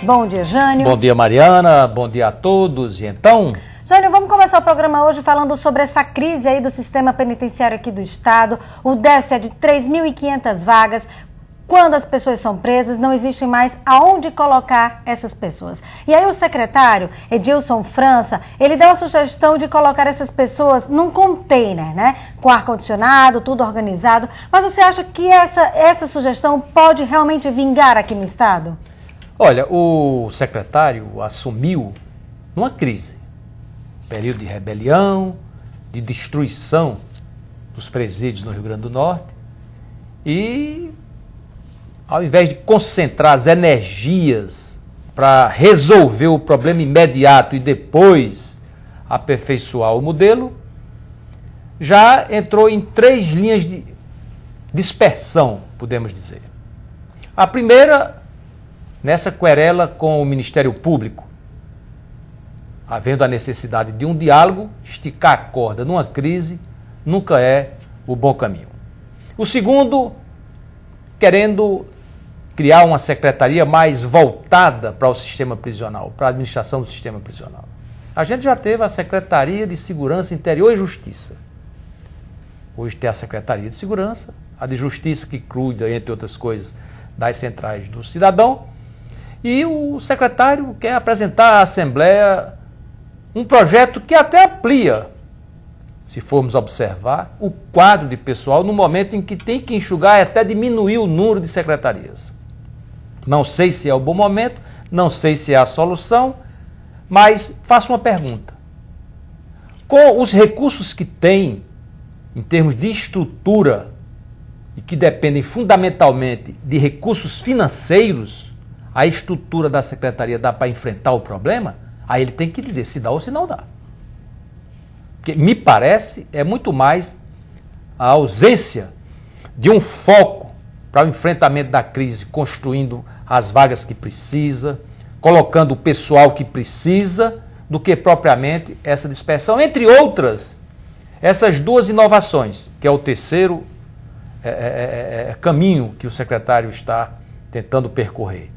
Bom dia, Jânio. Bom dia, Mariana. Bom dia a todos. E então... Jânio, vamos começar o programa hoje falando sobre essa crise aí do sistema penitenciário aqui do estado. O déficit é de 3.500 vagas. Quando as pessoas são presas, não existe mais aonde colocar essas pessoas. E aí o secretário, Edilson França, ele deu a sugestão de colocar essas pessoas num container, né? Com ar-condicionado, tudo organizado. Mas você acha que essa sugestão pode realmente vingar aqui no estado? Olha, o secretário assumiu numa crise. Período de rebelião, de destruição dos presídios no Rio Grande do Norte. E... ao invés de concentrar as energias para resolver o problema imediato e depois aperfeiçoar o modelo, já entrou em 3 linhas de dispersão, podemos dizer. A primeira, nessa querela com o Ministério Público, havendo a necessidade de um diálogo, esticar a corda numa crise nunca é o bom caminho. O segundo, querendo criar uma secretaria mais voltada para o sistema prisional, para a administração do sistema prisional. A gente já teve a Secretaria de Segurança Interior e Justiça. Hoje tem a Secretaria de Segurança, a de Justiça que cuida, entre outras coisas, das centrais do cidadão, e o secretário quer apresentar à Assembleia um projeto que até amplia, se formos observar, o quadro de pessoal no momento em que tem que enxugar e até diminuir o número de secretarias. Não sei se é o bom momento, não sei se é a solução, mas faço uma pergunta. Com os recursos que tem, em termos de estrutura, e que dependem fundamentalmente de recursos financeiros, a estrutura da secretaria dá para enfrentar o problema? Aí ele tem que dizer se dá ou se não dá. Porque me parece é muito mais a ausência de um foco para o enfrentamento da crise, construindo as vagas que precisa, colocando o pessoal que precisa, do que propriamente essa dispersão. Entre outras, essas 2 inovações, que é o terceiro caminho que o secretário está tentando percorrer,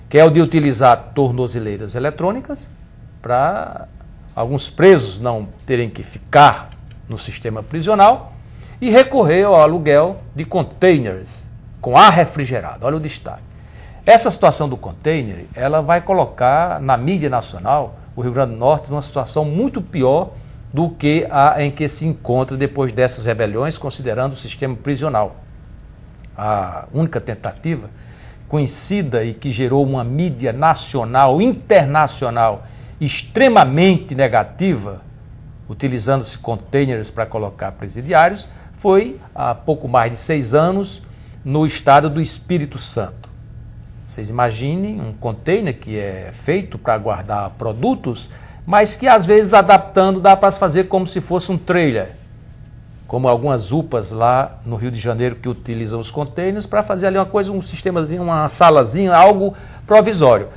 que é o de utilizar tornozeleiras eletrônicas, para alguns presos não terem que ficar no sistema prisional, e recorrer ao aluguel de containers com ar refrigerado. Olha o destaque. Essa situação do container, ela vai colocar na mídia nacional o Rio Grande do Norte numa situação muito pior do que a em que se encontra depois dessas rebeliões, considerando o sistema prisional. A única tentativa conhecida e que gerou uma mídia nacional, internacional, extremamente negativa, utilizando-se containers para colocar presidiários, foi há pouco mais de 6 anos no estado do Espírito Santo. Vocês imaginem um container que é feito para guardar produtos, mas que às vezes adaptando dá para fazer como se fosse um trailer, como algumas UPAs lá no Rio de Janeiro que utilizam os containers para fazer ali uma coisa, um sistemazinho, uma salazinha, algo provisório.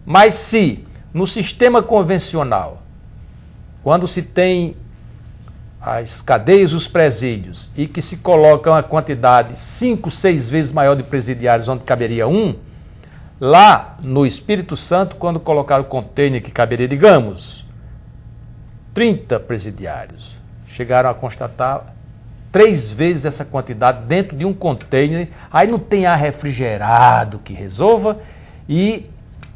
Mas se no sistema convencional, quando se tem as cadeias, os presídios, e que se coloca uma quantidade 5, 6 vezes maior de presidiários onde caberia um, lá no Espírito Santo, quando colocaram o container que caberia, digamos, 30 presidiários, chegaram a constatar 3 vezes essa quantidade dentro de um container. Aí não tem ar refrigerado que resolva, e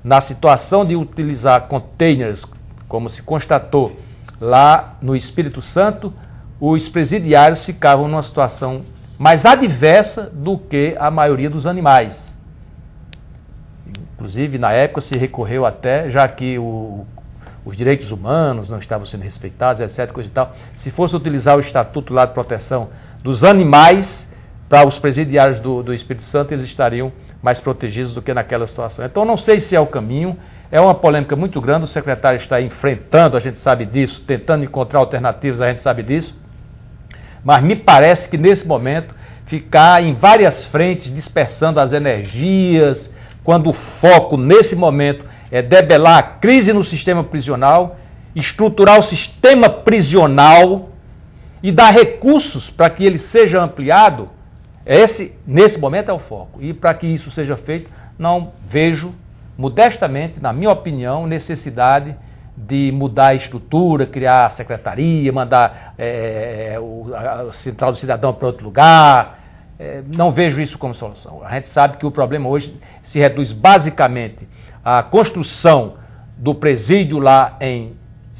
na situação de utilizar containers, como se constatou lá no Espírito Santo, os presidiários ficavam numa situação mais adversa do que a maioria dos animais. Inclusive, na época, se recorreu até, já que os direitos humanos não estavam sendo respeitados, etc., coisa e tal, se fosse utilizar o Estatuto lá de Proteção dos Animais para os presidiários do Espírito Santo, eles estariam mais protegidos do que naquela situação. Então, não sei se é o caminho, é uma polêmica muito grande, o secretário está enfrentando, a gente sabe disso, tentando encontrar alternativas, a gente sabe disso, mas me parece que nesse momento, ficar em várias frentes, dispersando as energias, quando o foco nesse momento é debelar a crise no sistema prisional, estruturar o sistema prisional e dar recursos para que ele seja ampliado, nesse momento é o foco. E para que isso seja feito, não vejo modestamente, na minha opinião, necessidade de mudar a estrutura, criar a secretaria, mandar a Central do Cidadão para outro lugar. Não vejo isso como solução. A gente sabe que o problema hoje se reduz basicamente à construção do presídio lá em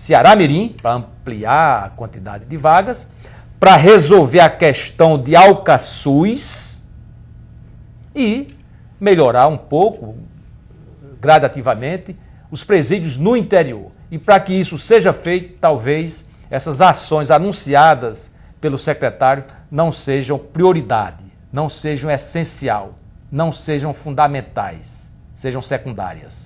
Ceará-Mirim, para ampliar a quantidade de vagas, para resolver a questão de Alcaçuz e melhorar um pouco, gradativamente, os presídios no interior. E para que isso seja feito, talvez essas ações anunciadas pelo secretário não sejam prioridade, não sejam essencial, não sejam fundamentais, sejam secundárias.